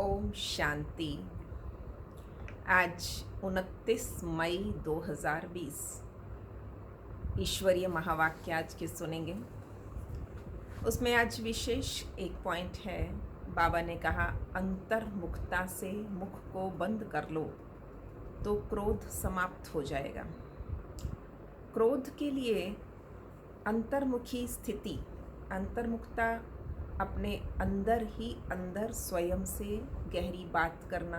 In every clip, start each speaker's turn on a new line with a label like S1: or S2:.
S1: ओम शांति। आज 29 मई 2020 ईश्वरीय महावाक्य आज के सुनेंगे। उसमें आज विशेष एक पॉइंट है। बाबा ने कहा, अंतर्मुखता से मुख को बंद कर लो तो क्रोध समाप्त हो जाएगा। क्रोध के लिए अंतर्मुखी स्थिति, अंतर्मुखता अपने अंदर ही अंदर स्वयं से गहरी बात करना,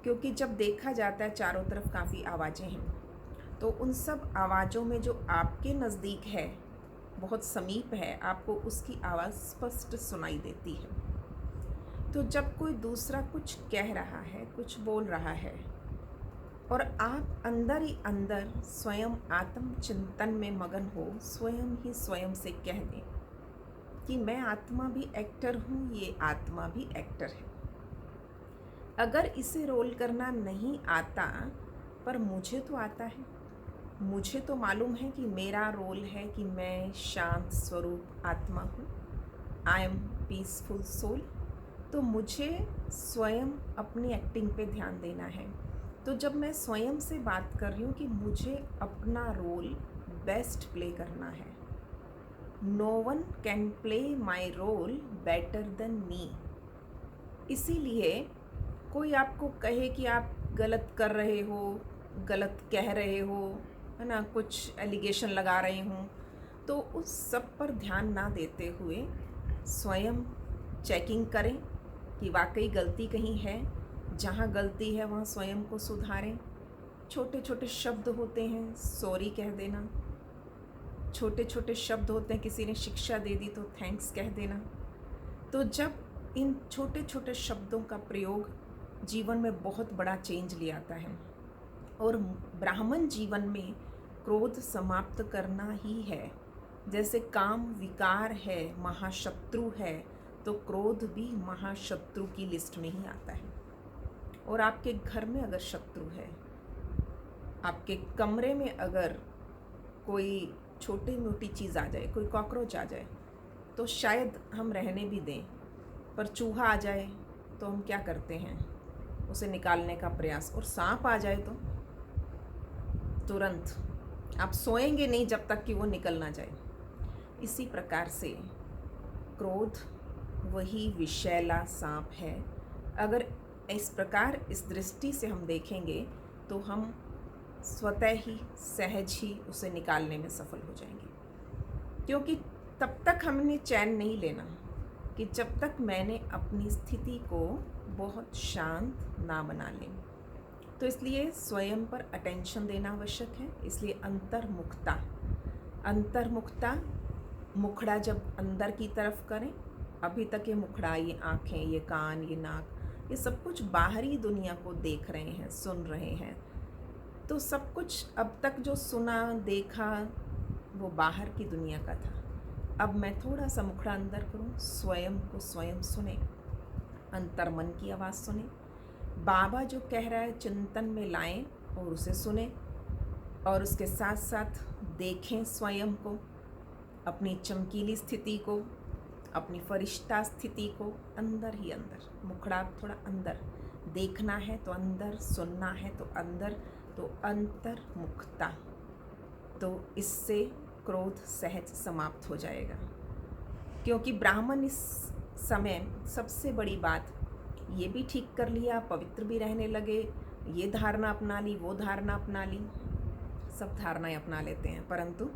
S1: क्योंकि जब देखा जाता है चारों तरफ काफ़ी आवाज़ें हैं, तो उन सब आवाज़ों में जो आपके नज़दीक है, बहुत समीप है, आपको उसकी आवाज़ स्पष्ट सुनाई देती है। तो जब कोई दूसरा कुछ कह रहा है, कुछ बोल रहा है, और आप अंदर ही अंदर स्वयं आत्मचिंतन में मगन हो, स्वयं ही स्वयं से कह दें कि मैं आत्मा भी एक्टर हूँ, ये आत्मा भी एक्टर है। अगर इसे रोल करना नहीं आता, पर मुझे तो आता है, मुझे तो मालूम है कि मेरा रोल है कि मैं शांत स्वरूप आत्मा हूँ, आई एम पीसफुल सोल। तो मुझे स्वयं अपनी एक्टिंग पे ध्यान देना है। तो जब मैं स्वयं से बात कर रही हूँ कि मुझे अपना रोल बेस्ट प्ले करना है, no one can play my role better than me. इसीलिए कोई आपको कहे कि आप गलत कर रहे हो, गलत कह रहे हो, है ना, कुछ एलिगेशन लगा रहे हूँ, तो उस सब पर ध्यान ना देते हुए स्वयं चेकिंग करें कि वाकई गलती कहीं है। जहाँ गलती है वहाँ स्वयं को सुधारें। छोटे छोटे शब्द होते हैं, सॉरी कह देना। छोटे छोटे शब्द होते हैं, किसी ने शिक्षा दे दी तो थैंक्स कह देना। तो जब इन छोटे छोटे शब्दों का प्रयोग जीवन में बहुत बड़ा चेंज ले आता है, और ब्राह्मण जीवन में क्रोध समाप्त करना ही है। जैसे काम विकार है, महाशत्रु है, तो क्रोध भी महाशत्रु की लिस्ट में ही आता है। और आपके घर में अगर शत्रु है, आपके कमरे में अगर कोई छोटी मोटी चीज़ आ जाए, कोई कॉकरोच आ जाए, तो शायद हम रहने भी दें, पर चूहा आ जाए तो हम क्या करते हैं, उसे निकालने का प्रयास। और सांप आ जाए तो तुरंत आप सोएंगे नहीं जब तक कि वो निकल ना जाए। इसी प्रकार से क्रोध वही विषैला सांप है। अगर इस प्रकार, इस दृष्टि से हम देखेंगे तो हम स्वतः ही सहज ही उसे निकालने में सफल हो जाएंगे। क्योंकि तब तक हमने चैन नहीं लेना कि जब तक मैंने अपनी स्थिति को बहुत शांत ना बना लें। तो इसलिए स्वयं पर अटेंशन देना आवश्यक है। इसलिए अंतर्मुखता, अंतर्मुखता, मुखड़ा जब अंदर की तरफ करें। अभी तक ये मुखड़ा, ये आँखें, ये कान, ये नाक, ये सब कुछ बाहरी दुनिया को देख रहे हैं, सुन रहे हैं। तो सब कुछ अब तक जो सुना देखा वो बाहर की दुनिया का था। अब मैं थोड़ा सा मुखड़ा अंदर करूं, स्वयं को स्वयं सुने, अंतर्मन की आवाज़ सुने। बाबा जो कह रहा है चिंतन में लाएं और उसे सुने, और उसके साथ साथ देखें स्वयं को, अपनी चमकीली स्थिति को, अपनी फरिश्ता स्थिति को अंदर ही अंदर। मुखड़ा थोड़ा अंदर, देखना है तो अंदर, सुनना है तो अंदर, तो अंतर्मुखता। तो इससे क्रोध सहज समाप्त हो जाएगा। क्योंकि ब्राह्मण इस समय सबसे बड़ी बात ये भी ठीक कर लिया, पवित्र भी रहने लगे, ये धारणा अपना ली, वो धारणा अपना ली, सब धारणाएं अपना लेते हैं, परंतु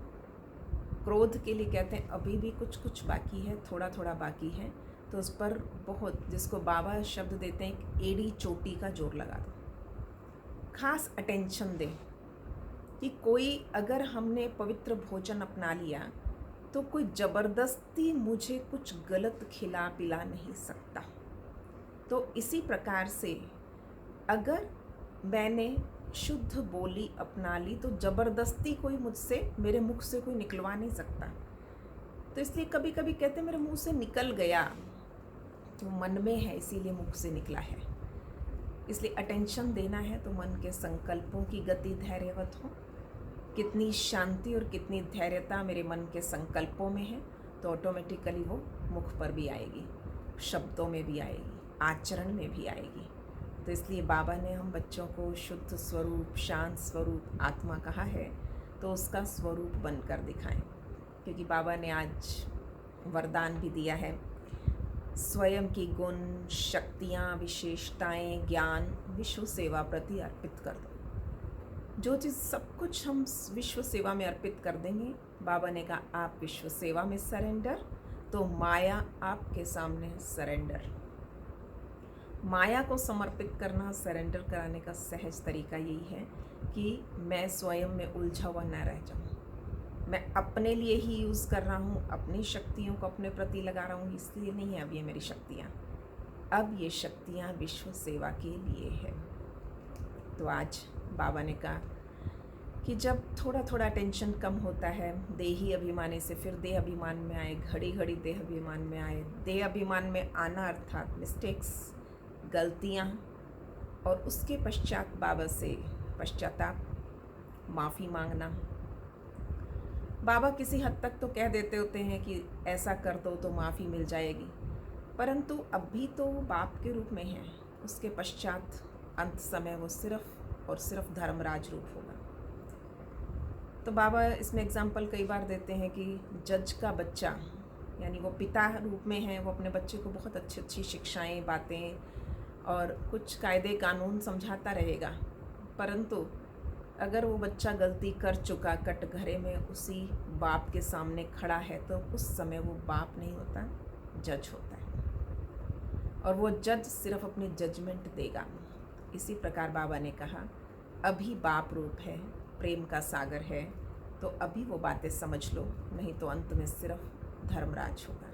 S1: क्रोध के लिए कहते हैं अभी भी कुछ कुछ बाकी है, थोड़ा थोड़ा बाकी है। तो उस पर बहुत, जिसको बाबा शब्द देते हैं, एड़ी चोटी का जोर लगा दो, खास अटेंशन दें कि कोई, अगर हमने पवित्र भोजन अपना लिया तो कोई ज़बरदस्ती मुझे कुछ गलत खिला पिला नहीं सकता। तो इसी प्रकार से अगर मैंने शुद्ध बोली अपना ली तो ज़बरदस्ती कोई मुझसे, मेरे मुख से कोई निकलवा नहीं सकता। तो इसलिए कभी कभी कहते मेरे मुंह से निकल गया, तो मन में है इसीलिए मुख से निकला है। इसलिए अटेंशन देना है तो मन के संकल्पों की गति धैर्यवत हो। कितनी शांति और कितनी धैर्यता मेरे मन के संकल्पों में है, तो ऑटोमेटिकली वो मुख पर भी आएगी, शब्दों में भी आएगी। आचरण में भी आएगी। तो इसलिए बाबा ने हम बच्चों को शुद्ध स्वरूप, शांत स्वरूप आत्मा कहा है, तो उसका स्वरूप बनकर दिखाएं। क्योंकि बाबा ने आज वरदान भी दिया है, स्वयं की गुण, शक्तियाँ, विशेषताएं, ज्ञान विश्व सेवा प्रति अर्पित कर दो। जो चीज़ सब कुछ हम विश्व सेवा में अर्पित कर देंगे, बाबा ने कहा आप विश्व सेवा में सरेंडर, तो माया आपके सामने सरेंडर। माया को समर्पित करना, सरेंडर कराने का सहज तरीका यही है कि मैं स्वयं में उलझा हुआ न रह जाऊँ। मैं अपने लिए ही यूज़ कर रहा हूँ, अपनी शक्तियों को अपने प्रति लगा रहा हूँ, इसलिए नहीं है अब ये मेरी शक्तियाँ, अब ये शक्तियाँ विश्व सेवा के लिए है। तो आज बाबा ने कहा कि जब थोड़ा थोड़ा टेंशन कम होता है, देही अभिमानी से फिर देह अभिमान में आए, घड़ी घड़ी देह अभिमान में आए। देह अभिमान में आना अर्थात मिस्टेक्स, गलतियाँ, और उसके पश्चात बाबा से पश्चाताप, माफ़ी मांगना। बाबा किसी हद तक तो कह देते होते हैं कि ऐसा कर दो तो माफ़ी मिल जाएगी, परंतु अभी तो वो बाप के रूप में है, उसके पश्चात अंत समय वो सिर्फ और सिर्फ धर्मराज रूप होगा। तो बाबा इसमें एग्जाम्पल कई बार देते हैं कि जज का बच्चा, यानी वो पिता रूप में है, वो अपने बच्चे को बहुत अच्छी अच्छी शिक्षाएं, बातें और कुछ कायदे कानून समझाता रहेगा, परंतु अगर वो बच्चा गलती कर चुका, कटघरे में उसी बाप के सामने खड़ा है, तो उस समय वो बाप नहीं होता, जज होता है, और वो जज सिर्फ अपनी जजमेंट देगा। इसी प्रकार बाबा ने कहा अभी बाप रूप है, प्रेम का सागर है, तो अभी वो बातें समझ लो, नहीं तो अंत में सिर्फ धर्मराज होगा।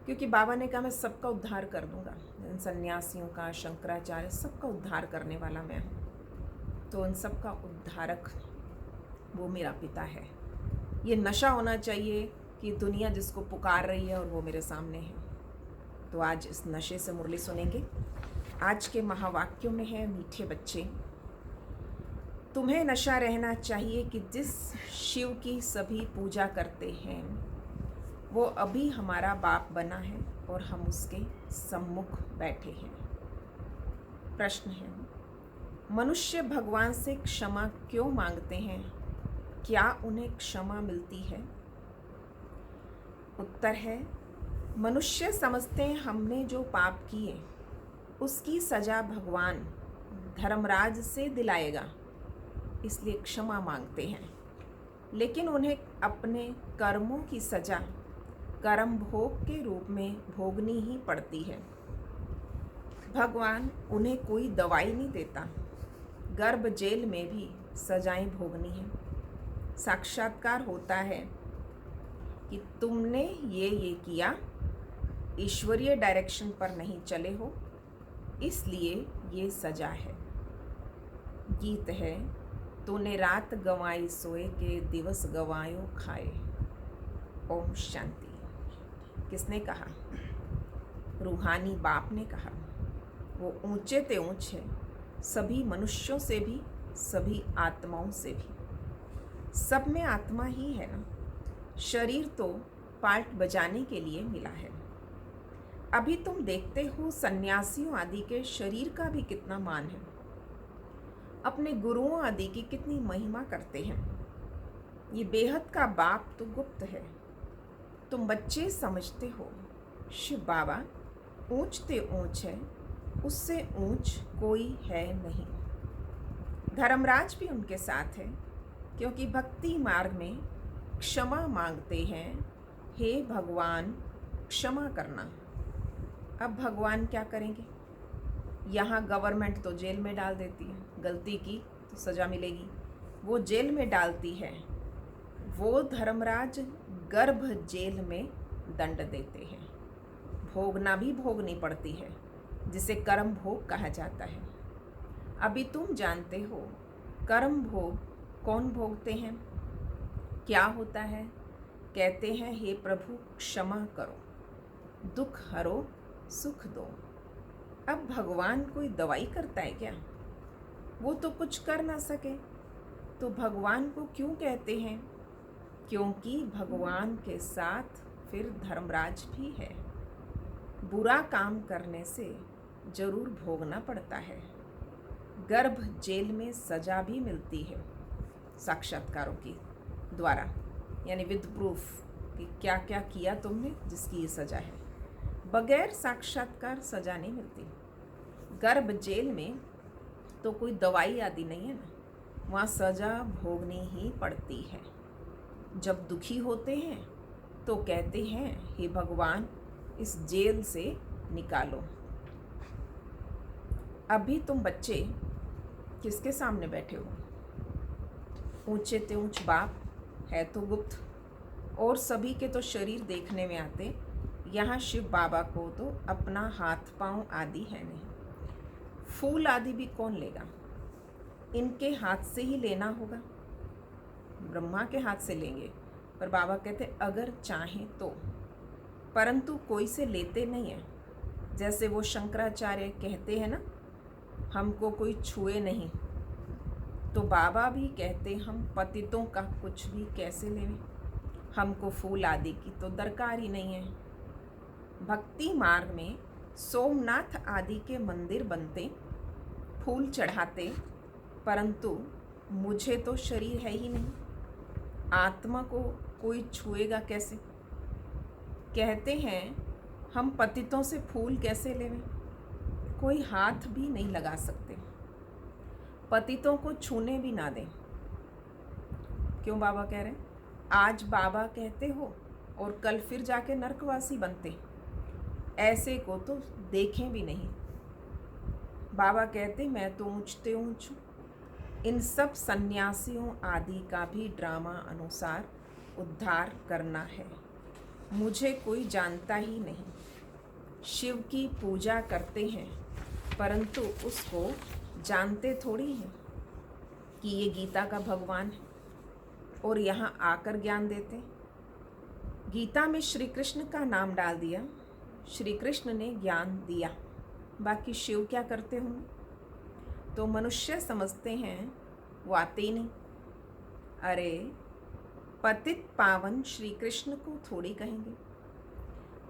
S1: क्योंकि बाबा ने कहा मैं सबका उद्धार कर दूंगा, इन सन्यासियों का, शंकराचार्य, सबका उद्धार करने वाला मैं हूँ, तो उन सब का उद्धारक वो मेरा पिता है। ये नशा होना चाहिए कि दुनिया जिसको पुकार रही है और वो मेरे सामने है। तो आज इस नशे से मुरली सुनेंगे। आज के महावाक्यों में है, मीठे बच्चे, तुम्हें नशा रहना चाहिए कि जिस शिव की सभी पूजा करते हैं वो अभी हमारा बाप बना है और हम उसके सम्मुख बैठे हैं। प्रश्न है, मनुष्य भगवान से क्षमा क्यों मांगते हैं? क्या उन्हें क्षमा मिलती है? उत्तर है, मनुष्य समझते हैं हमने जो पाप किए उसकी सजा भगवान धर्मराज से दिलाएगा, इसलिए क्षमा मांगते हैं। लेकिन उन्हें अपने कर्मों की सजा कर्म भोग के रूप में भोगनी ही पड़ती है। भगवान उन्हें कोई दवाई नहीं देता, गर्भ जेल में भी सजाएं भोगनी है। साक्षात्कार होता है कि तुमने ये किया, ईश्वरीय डायरेक्शन पर नहीं चले हो, इसलिए ये सजा है। गीत है, तूने रात गंवाई सोए के दिवस गंवायो खाए। ओम शांति। किसने कहा? रूहानी बाप ने कहा। वो ऊंचे ते ऊंचे, सभी मनुष्यों से भी, सभी आत्माओं से भी। सब में आत्मा ही है ना। शरीर तो पार्ट बजाने के लिए मिला है। अभी तुम देखते हो सन्यासियों आदि के शरीर का भी कितना मान है, अपने गुरुओं आदि की कितनी महिमा करते हैं। ये बेहद का बाप तो गुप्त है, तुम बच्चे समझते हो। शिव बाबा ऊंच ते ऊंच है, उससे ऊंच कोई है नहीं। धर्मराज भी उनके साथ है, क्योंकि भक्ति मार्ग में क्षमा मांगते हैं, हे भगवान क्षमा करना। अब भगवान क्या करेंगे? यहाँ गवर्नमेंट तो जेल में डाल देती है, गलती की तो सज़ा मिलेगी, वो जेल में डालती है। वो धर्मराज गर्भ जेल में दंड देते हैं, भोगना भी भोगनी पड़ती है, जिसे कर्म भोग कहा जाता है। अभी तुम जानते हो कर्म भोग कौन भोगते हैं, क्या होता है? कहते हैं हे प्रभु क्षमा करो, दुख हरो, सुख दो। अब भगवान कोई दवाई करता है क्या? वो तो कुछ कर ना सके, तो भगवान को क्यों कहते हैं? क्योंकि भगवान के साथ फिर धर्मराज भी है। बुरा काम करने से जरूर भोगना पड़ता है। गर्भ जेल में सजा भी मिलती है साक्षात्कारों की द्वारा, यानी विद प्रूफ कि क्या क्या किया तुमने जिसकी ये सजा है। बगैर साक्षात्कार सजा नहीं मिलती। गर्भ जेल में तो कोई दवाई आदि नहीं है ना, वहाँ सजा भोगनी ही पड़ती है। जब दुखी होते हैं तो कहते हैं हे भगवान इस जेल से निकालो। अभी तुम बच्चे किसके सामने बैठे हो? ऊंचे ते ऊंच बाप है तो गुप्त, और सभी के तो शरीर देखने में आते। यहाँ शिव बाबा को तो अपना हाथ पांव आदि है नहीं। फूल आदि भी कौन लेगा? इनके हाथ से ही लेना होगा, ब्रह्मा के हाथ से लेंगे। पर बाबा कहते अगर चाहें तो, परंतु कोई से लेते नहीं है। जैसे वो शंकराचार्य कहते हैं ना, हमको कोई छुए नहीं, तो बाबा भी कहते हम पतितों का कुछ भी कैसे लें, हमको फूल आदि की तो दरकार ही नहीं है। भक्ति मार्ग में सोमनाथ आदि के मंदिर बनते, फूल चढ़ाते, परंतु मुझे तो शरीर है ही नहीं, आत्मा को कोई छुएगा कैसे? कहते हैं हम पतितों से फूल कैसे लेवें, कोई हाथ भी नहीं लगा सकते, पतितों को छूने भी ना दें। क्यों बाबा कह रहे हैं? आज बाबा कहते हो और कल फिर जाके नरकवासी बनते, ऐसे को तो देखें भी नहीं। बाबा कहते मैं तो ऊंचते ऊंच हूँ। इन सब सन्यासियों आदि का भी ड्रामा अनुसार उद्धार करना है। मुझे कोई जानता ही नहीं। शिव की पूजा करते हैं, परंतु उसको जानते थोड़ी हैं कि ये गीता का भगवान है और यहाँ आकर ज्ञान देते। गीता में श्री कृष्ण का नाम डाल दिया, श्री कृष्ण ने ज्ञान दिया, बाकी शिव क्या करते होंगे? तो मनुष्य समझते हैं वो आते ही नहीं। अरे पतित पावन श्री कृष्ण को थोड़ी कहेंगे,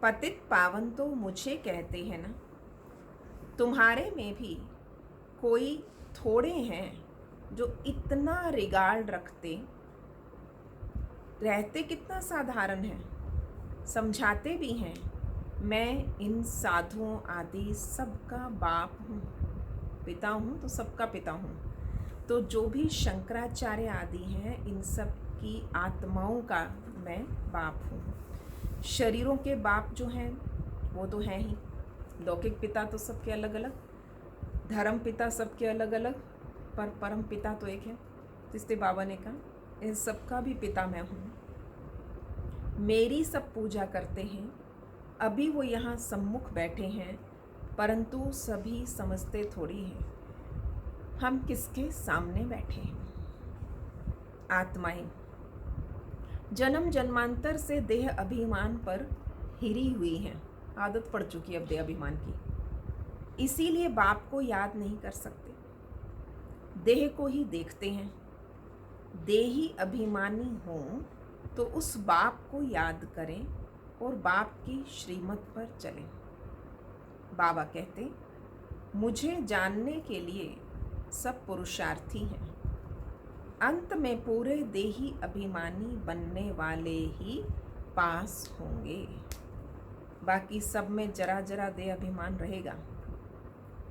S1: पतित पावन तो मुझे कहते हैं ना। तुम्हारे में भी कोई थोड़े हैं जो इतना रिगार्ड रखते, रहते कितना साधारण है, समझाते भी हैं मैं इन साधुओं आदि सबका बाप हूँ, पिता हूँ तो सबका पिता हूँ। तो जो भी शंकराचार्य आदि हैं इन सब की आत्माओं का मैं बाप हूँ। शरीरों के बाप जो हैं वो तो हैं ही, लौकिक पिता तो सबके अलग अलग, धर्म पिता सबके अलग अलग, पर परम पिता तो एक है। जिससे बाबा ने कहा इन सबका भी पिता मैं हूँ। मेरी सब पूजा करते हैं, अभी वो यहाँ सम्मुख बैठे हैं, परंतु सभी समझते थोड़ी हैं हम किसके सामने बैठे हैं। आत्माएं जन्म जन्मांतर से देह अभिमान पर हिरी हुई हैं, आदत पड़ चुकी है अब देह अभिमान की, इसीलिए बाप को याद नहीं कर सकते, देह को ही देखते हैं। देही अभिमानी हों तो उस बाप को याद करें और बाप की श्रीमत पर चलें। बाबा कहते मुझे जानने के लिए सब पुरुषार्थी हैं, अंत में पूरे देही अभिमानी बनने वाले ही पास होंगे। बाकी सब में जरा जरा देह अभिमान रहेगा,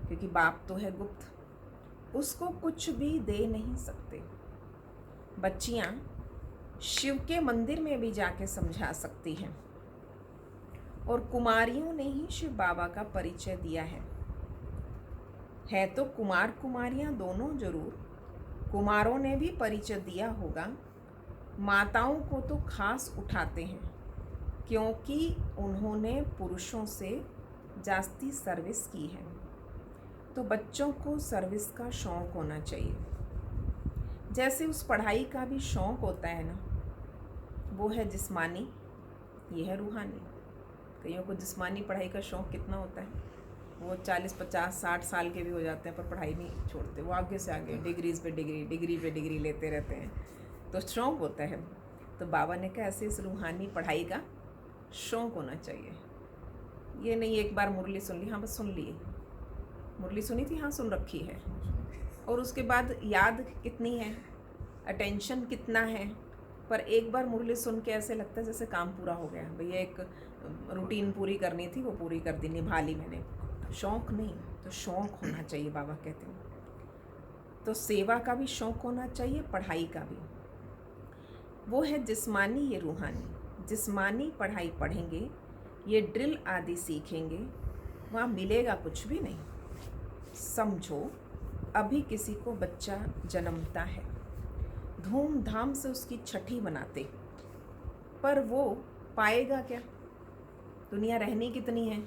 S1: क्योंकि बाप तो है गुप्त, उसको कुछ भी दे नहीं सकते। बच्चियां शिव के मंदिर में भी जाके समझा सकती हैं, और कुमारियों ने ही शिव बाबा का परिचय दिया है तो कुमार कुमारियां दोनों जरूर, कुमारों ने भी परिचय दिया होगा। माताओं को तो खास उठाते हैं, क्योंकि उन्होंने पुरुषों से जास्ती सर्विस की है। तो बच्चों को सर्विस का शौक़ होना चाहिए, जैसे उस पढ़ाई का भी शौक़ होता है ना, वो है जिस्मानी, ये है रूहानी। कईयों को जिस्मानी पढ़ाई का शौक़ कितना होता है, वो 40, 50, 60 साल के भी हो जाते हैं पर पढ़ाई नहीं छोड़ते, वो आगे से आगे डिग्रीज़ पे डिग्री, डिग्री पे डिग्री लेते रहते हैं, तो शौक़ होता है। तो बाबा ने कहा ऐसे इस रूहानी पढ़ाई का शौक़ होना चाहिए। ये नहीं एक बार मुरली सुन ली, हाँ बस सुन लिए, मुरली सुनी थी, हाँ सुन रखी है, और उसके बाद याद कितनी है, अटेंशन कितना है, पर एक बार मुरली सुन के ऐसे लगता है जैसे काम पूरा हो गया, भैया एक रूटीन पूरी करनी थी वो पूरी कर दी, निभा ली मैंने। शौक़ नहीं, तो शौक़ होना चाहिए, बाबा कहते हैं। तो सेवा का भी शौक़ होना चाहिए, पढ़ाई का भी। वो है जिस्मानी, ये रूहानी। जिस्मानी पढ़ाई पढ़ेंगे, ये ड्रिल आदि सीखेंगे, वहाँ मिलेगा कुछ भी नहीं। समझो, अभी किसी को बच्चा जन्मता है, धूमधाम से उसकी छठी मनाते, पर वो पाएगा क्या? दुनिया रहनी कितनी है?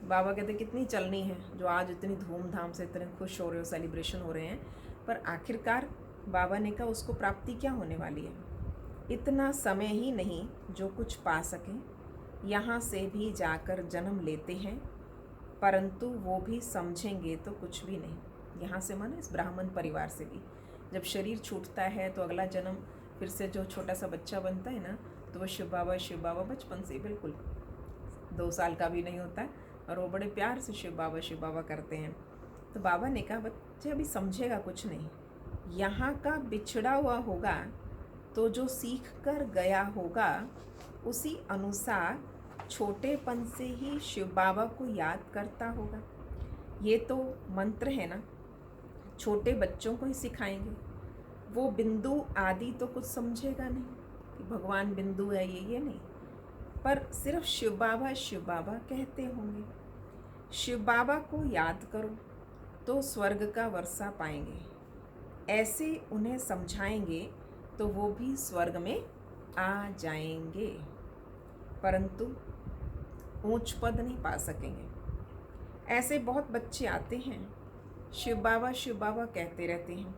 S1: बाबा कहते कितनी चलनी है, जो आज इतनी धूमधाम से इतने खुश हो रहे हो, सेलिब्रेशन हो रहे हैं, पर आखिरकार बाबा ने कहा उसको प्राप्ति क्या होने वाली है? इतना समय ही नहीं जो कुछ पा सकें, यहाँ से भी जाकर जन्म लेते हैं, परंतु वो भी समझेंगे तो कुछ भी नहीं। यहाँ से माने इस ब्राह्मण परिवार से भी जब शरीर छूटता है तो अगला जन्म फिर से जो छोटा सा बच्चा बनता है ना, तो वो शिव बाबा बचपन से बिल्कुल 2 साल का भी नहीं होता है, और वो बड़े प्यार से शिव बाबा करते हैं। तो बाबा ने कहा बच्चे अभी समझेगा कुछ नहीं, यहाँ का बिछड़ा हुआ होगा, तो जो सीख कर गया होगा उसी अनुसार छोटेपन से ही शिव बाबा को याद करता होगा। ये तो मंत्र है ना, छोटे बच्चों को ही सिखाएंगे। वो बिंदु आदि तो कुछ समझेगा नहीं कि भगवान बिंदु है, ये नहीं, पर सिर्फ शिव बाबा कहते होंगे। शिव बाबा को याद करो तो स्वर्ग का वर्षा पाएंगे। ऐसे उन्हें समझाएंगे तो वो भी स्वर्ग में आ जाएंगे, परंतु ऊंच पद नहीं पा सकेंगे। ऐसे बहुत बच्चे आते हैं, शिव बाबा कहते रहते हैं,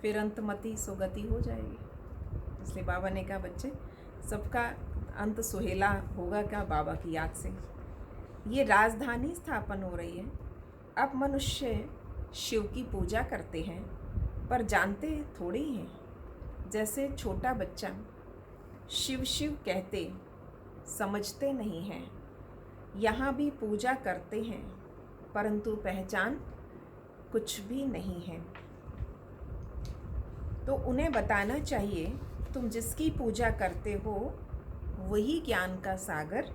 S1: फिर अंतमति सुगति हो जाएगी। इसलिए बाबा ने कहा बच्चे सबका अंत सुहेला होगा क्या? बाबा की याद से। ये राजधानी स्थापन हो रही है। अब मनुष्य शिव की पूजा करते हैं, पर जानते थोड़ी ही हैं। जैसे छोटा बच्चा शिव शिव कहते समझते नहीं हैं, यहाँ भी पूजा करते हैं, परंतु पहचान कुछ भी नहीं है। तो उन्हें बताना चाहिए तुम जिसकी पूजा करते हो वही ज्ञान का सागर,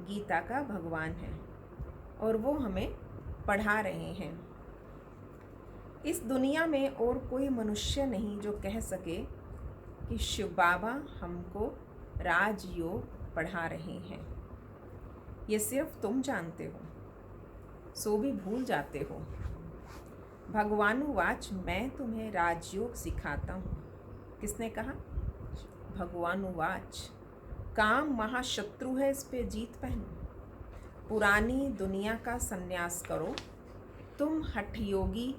S1: गीता का भगवान है, और वो हमें पढ़ा रहे हैं। इस दुनिया में और कोई मनुष्य नहीं जो कह सके कि शिव बाबा हमको राजयोग पढ़ा रहे हैं। ये सिर्फ तुम जानते हो, सो भी भूल जाते हो। भगवानुवाच, मैं तुम्हें राजयोग सिखाता हूँ। किसने कहा? भगवानुवाच। काम महाशत्रु है, इस पे जीत पहनो। पुरानी दुनिया का संन्यास करो। तुम हठ योगी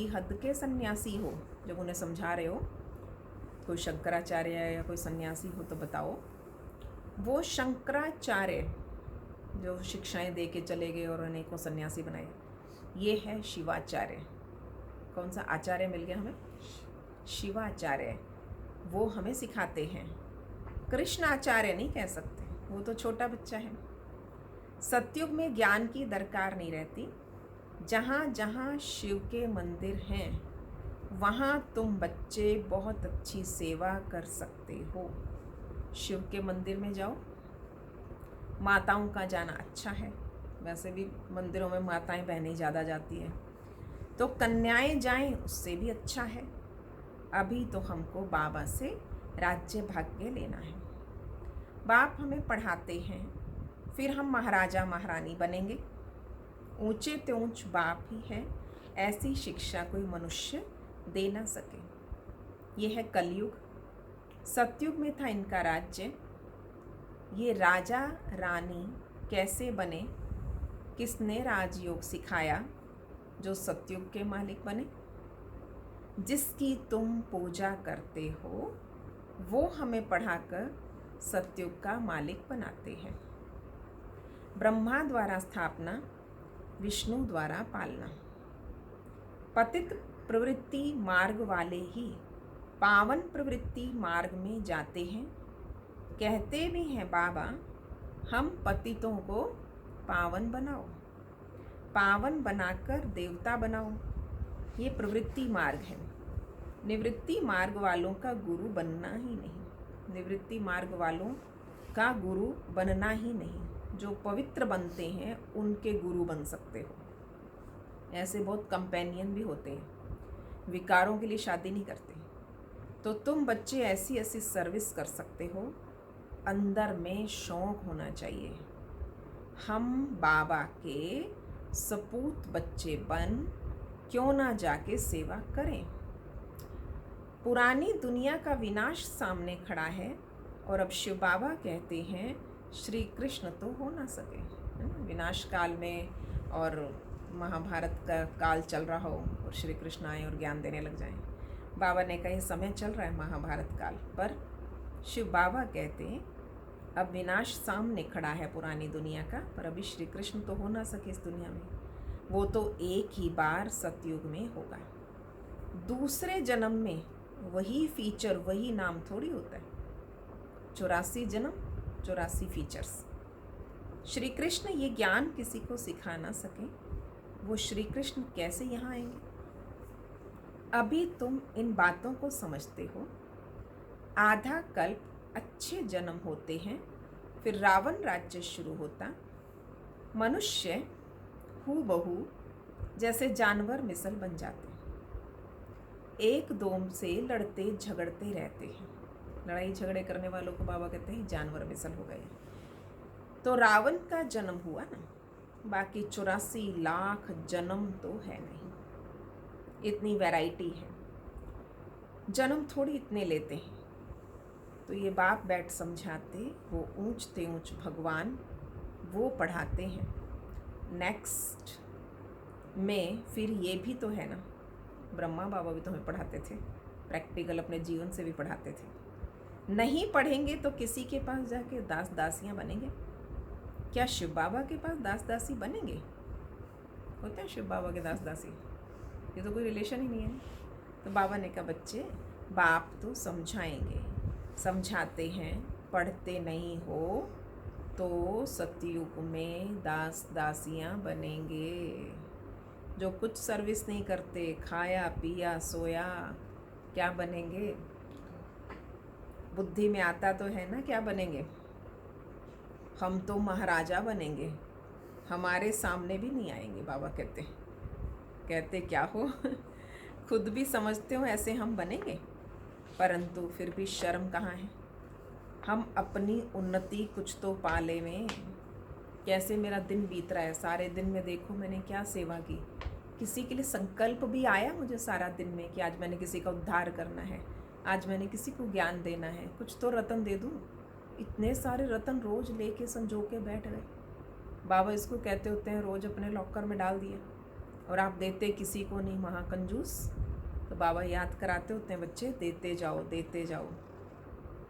S1: हद के सन्यासी हो। जब उन्हें समझा रहे हो, कोई शंकराचार्य है या कोई सन्यासी हो तो बताओ। वो शंकराचार्य जो शिक्षाएं दे के चले गए और अनेकों सन्यासी बनाए, ये है शिवाचार्य। कौन सा आचार्य मिल गया हमें? शिवाचार्य। वो हमें सिखाते हैं। कृष्ण आचार्य नहीं कह सकते, वो तो छोटा बच्चा है। सतयुग में ज्ञान की दरकार नहीं रहती। जहाँ जहाँ शिव के मंदिर हैं, वहाँ तुम बच्चे बहुत अच्छी सेवा कर सकते हो। शिव के मंदिर में जाओ। माताओं का जाना अच्छा है, वैसे भी मंदिरों में माताएं बहनें ज़्यादा जाती हैं, तो कन्याएं जाएं उससे भी अच्छा है। अभी तो हमको बाबा से राज्य भाग्य लेना है। बाप हमें पढ़ाते हैं, फिर हम महाराजा महारानी बनेंगे। ऊंचे ते ऊंच बाप ही है, ऐसी शिक्षा कोई मनुष्य दे ना सके। ये है कलयुग। सतयुग में था इनका राज्य। ये राजा रानी कैसे बने? किसने राजयोग सिखाया जो सतयुग के मालिक बने? जिसकी तुम पूजा करते हो वो हमें पढ़ाकर सतयुग का मालिक बनाते हैं। ब्रह्मा द्वारा स्थापना, विष्णु द्वारा पालना। पतित प्रवृत्ति मार्ग वाले ही पावन प्रवृत्ति मार्ग में जाते हैं। कहते भी हैं बाबा हम पतितों को पावन बनाओ, पावन बनाकर देवता बनाओ। ये प्रवृत्ति मार्ग है। निवृत्ति मार्ग वालों का गुरु बनना ही नहीं, निवृत्ति मार्ग वालों का गुरु बनना ही नहीं। जो पवित्र बनते हैं उनके गुरु बन सकते हो। ऐसे बहुत कंपेनियन भी होते हैं, विकारों के लिए शादी नहीं करते। तो तुम बच्चे ऐसी ऐसी सर्विस कर सकते हो, अंदर में शौक होना चाहिए। हम बाबा के सपूत बच्चे बन क्यों ना जाके सेवा करें। पुरानी दुनिया का विनाश सामने खड़ा है और अब शिव बाबा कहते हैं श्री कृष्ण तो हो ना सके, है ना। विनाश काल में और महाभारत का काल चल रहा हो और श्री कृष्ण आए और ज्ञान देने लग जाएं। बाबा ने कहा समय चल रहा है महाभारत काल, पर शिव बाबा कहते हैं अब विनाश सामने खड़ा है पुरानी दुनिया का, पर अभी श्री कृष्ण तो हो ना सके इस दुनिया में। वो तो एक ही बार सतयुग में होगा। दूसरे जन्म में वही फीचर, वही नाम थोड़ी होता है। 84 जन्म 84 फीचर्स। श्री कृष्ण ये ज्ञान किसी को सिखा ना सके, वो श्री कृष्ण कैसे यहाँ आएंगे। अभी तुम इन बातों को समझते हो। आधा कल्प अच्छे जन्म होते हैं, फिर रावण राज्य शुरू होता। मनुष्य हूबहू जैसे जानवर मिसल बन जाते, एक दोम से लड़ते झगड़ते रहते हैं। लड़ाई झगड़े करने वालों को बाबा कहते हैं जानवर मिसल हो गए। तो रावण का जन्म हुआ ना, बाकी 84 लाख जन्म तो है नहीं। इतनी वैरायटी है, जन्म थोड़ी इतने लेते हैं। तो ये बाप बैठ समझाते, वो ऊंचते ऊंच भगवान वो पढ़ाते हैं। नेक्स्ट में फिर ये भी तो है ना, ब्रह्मा बाबा भी तो हमें पढ़ाते थे, प्रैक्टिकल अपने जीवन से भी पढ़ाते थे। नहीं पढ़ेंगे तो किसी के पास जाके दास दासियाँ बनेंगे। क्या शिव बाबा के पास दास दासी बनेंगे? होते हैं शिव बाबा के दास दासी, ये तो कोई रिलेशन ही नहीं है। तो बाबा ने कहा बच्चे बाप तो समझाएंगे, समझाते हैं, पढ़ते नहीं हो तो सतयुग में दास दासियाँ बनेंगे। जो कुछ सर्विस नहीं करते, खाया पिया सोया, क्या बनेंगे? बुद्धि में आता तो है ना क्या बनेंगे। हम तो महाराजा बनेंगे, हमारे सामने भी नहीं आएंगे। बाबा कहते क्या हो खुद भी समझते हो ऐसे हम बनेंगे, परंतु फिर भी शर्म कहाँ है। हम अपनी उन्नति कुछ तो पाले में। कैसे मेरा दिन बीत रहा है, सारे दिन में देखो मैंने क्या सेवा की। किसी के लिए संकल्प भी आया मुझे सारा दिन में कि आज मैंने किसी का उद्धार करना है, आज मैंने किसी को ज्ञान देना है, कुछ तो रतन दे दूँ। इतने सारे रतन रोज़ लेके संजो के बैठ गए। बाबा इसको कहते होते हैं रोज़ अपने लॉकर में डाल दिए और आप देते किसी को नहीं, महाकंजूस। तो बाबा याद कराते होते हैं बच्चे देते जाओ देते जाओ।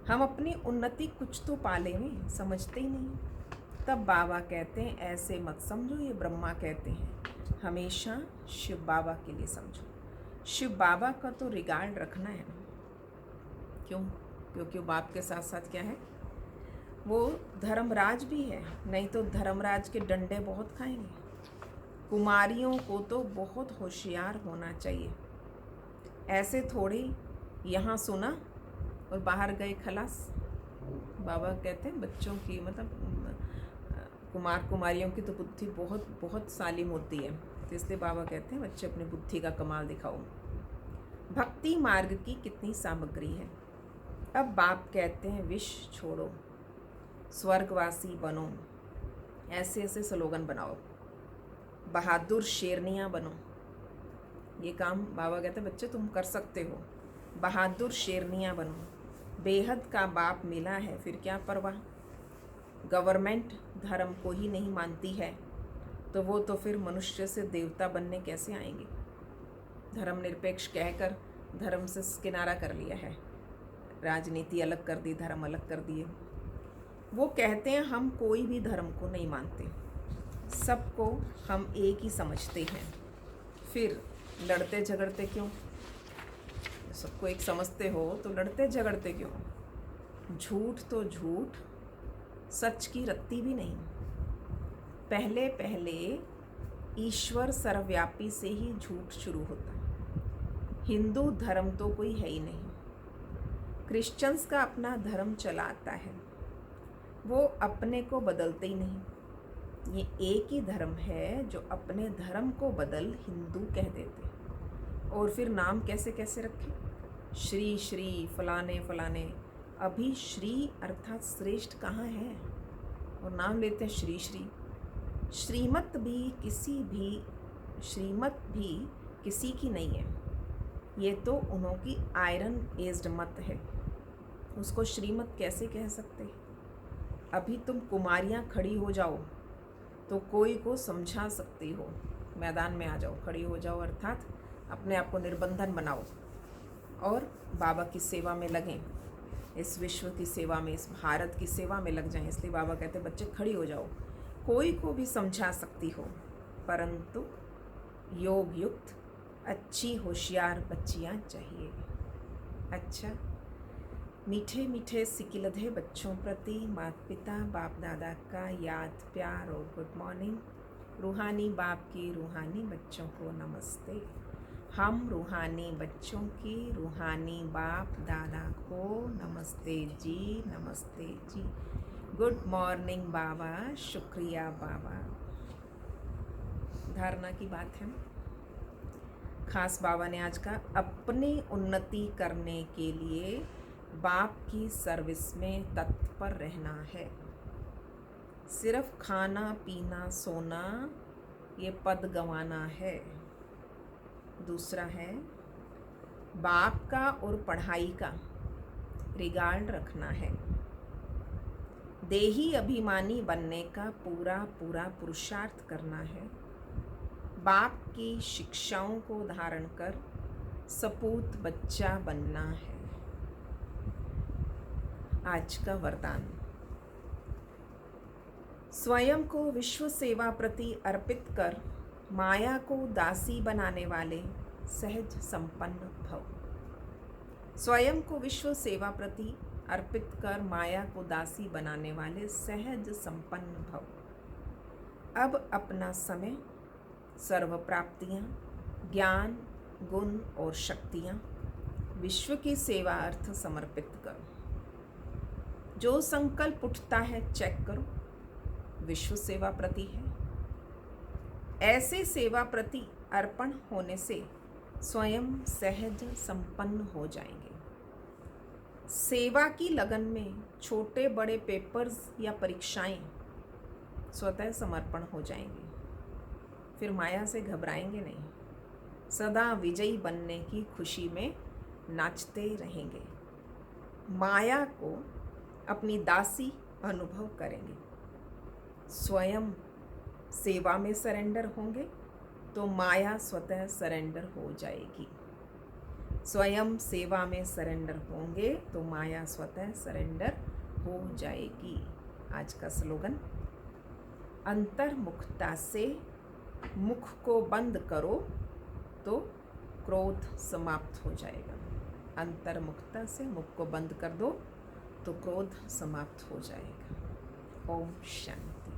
S1: हम अपनी उन्नति कुछ तो पाले में, समझते ही नहीं। तब बाबा कहते हैं ऐसे मत समझो, ये ब्रह्मा कहते हैं हमेशा शिव बाबा के लिए समझो। शिव बाबा का तो रिगार्ड रखना है ना। क्यों? क्योंकि वो बाप के साथ साथ क्या है, वो धर्मराज भी है। नहीं तो धर्मराज के डंडे बहुत खाएंगे। कुमारियों को तो बहुत होशियार होना चाहिए। ऐसे थोड़ी यहाँ सुना और बाहर गए खलास। बाबा कहते हैं बच्चों की मतलब कुमार कुमारियों की तो बुद्धि बहुत बहुत सालिम होती है। तो इसलिए बाबा कहते हैं बच्चे अपनी बुद्धि का कमाल दिखाओ। भक्ति मार्ग की कितनी सामग्री है। अब बाप कहते हैं विष छोड़ो, स्वर्गवासी बनो। ऐसे ऐसे स्लोगन बनाओ, बहादुर शेरनियाँ बनो। ये काम बाबा कहते हैं बच्चे तुम कर सकते हो। बहादुर शेरनियाँ बनो। बेहद का बाप मिला है, फिर क्या परवाह। गवर्नमेंट धर्म को ही नहीं मानती है तो वो तो फिर मनुष्य से देवता बनने कैसे आएंगे। धर्मनिरपेक्ष कहकर धर्म से किनारा कर लिया है, राजनीति अलग कर दी, धर्म अलग कर दिए। वो कहते हैं हम कोई भी धर्म को नहीं मानते, सबको हम एक ही समझते हैं। फिर लड़ते झगड़ते क्यों? सबको एक समझते हो तो लड़ते झगड़ते क्यों? झूठ तो झूठ, सच की रत्ती भी नहीं। पहले पहले ईश्वर सर्वव्यापी से ही झूठ शुरू होता है। हिंदू धर्म तो कोई है ही नहीं। क्रिश्चियंस का अपना धर्म चलाता है, वो अपने को बदलते ही नहीं। ये एक ही धर्म है जो अपने धर्म को बदल हिंदू कह देते हैं। और फिर नाम कैसे कैसे रखे, श्री श्री फलाने फलाने। अभी श्री अर्थात श्रेष्ठ कहाँ है, और नाम लेते हैं श्री श्री। श्रीमत भी किसी की नहीं है, ये तो उन्हों की आयरन एज्ड मत है। उसको श्रीमत कैसे कह सकते। अभी तुम कुमारियाँ खड़ी हो जाओ तो कोई को समझा सकती हो, मैदान में आ जाओ, खड़ी हो जाओ, अर्थात अपने आप को निर्बंधन बनाओ और बाबा की सेवा में लगें, इस विश्व की सेवा में, इस भारत की सेवा में लग जाएं। इसलिए बाबा कहते हैं बच्चे खड़ी हो जाओ, कोई को भी समझा सकती हो, परंतु योग युक्त अच्छी होशियार बच्चियाँ चाहिए। अच्छा, मीठे मीठे सिकिलधे बच्चों प्रति माता पिता बाप दादा का याद प्यार और गुड मॉर्निंग। रूहानी बाप की रूहानी बच्चों को नमस्ते। हम रूहानी बच्चों की रूहानी बाप दादा को नमस्ते जी, नमस्ते जी। गुड मॉर्निंग बाबा, शुक्रिया बाबा। धारणा की बात है, खास बाबा ने आज का अपनी उन्नति करने के लिए बाप की सर्विस में तत्पर रहना है। सिर्फ खाना पीना सोना ये पद गंवाना है। दूसरा है बाप का और पढ़ाई का रिगार्ड रखना है। देही अभिमानी बनने का पूरा पूरा पुरुषार्थ करना है। बाप की शिक्षाओं को धारण कर सपूत बच्चा बनना है। आज का वरदान, स्वयं को विश्व सेवा प्रति अर्पित कर माया को दासी बनाने वाले सहज संपन्न भव। स्वयं को विश्व सेवा प्रति अर्पित कर माया को दासी बनाने वाले सहज संपन्न भव। अब अपना समय, सर्व प्राप्तियाँ, ज्ञान, गुण और शक्तियाँ विश्व की सेवा अर्थ समर्पित करो। जो संकल्प उठता है चेक करो, विश्व सेवा प्रति है। ऐसे सेवा प्रति अर्पण होने से स्वयं सहज संपन्न हो जाएंगे। सेवा की लगन में छोटे बड़े पेपर्स या परीक्षाएं स्वतः समर्पण हो जाएंगे। फिर माया से घबराएंगे नहीं, सदा विजयी बनने की खुशी में नाचते रहेंगे। माया को अपनी दासी अनुभव करेंगे। स्वयं सेवा में सरेंडर होंगे तो माया स्वतः सरेंडर हो जाएगी। स्वयं सेवा में सरेंडर होंगे तो माया स्वतः सरेंडर हो जाएगी। आज का स्लोगन, अंतर्मुखता से मुख को बंद करो तो क्रोध समाप्त हो जाएगा। अंतर्मुखता से मुख को बंद कर दो तो क्रोध समाप्त हो जाएगा। ओम शांति।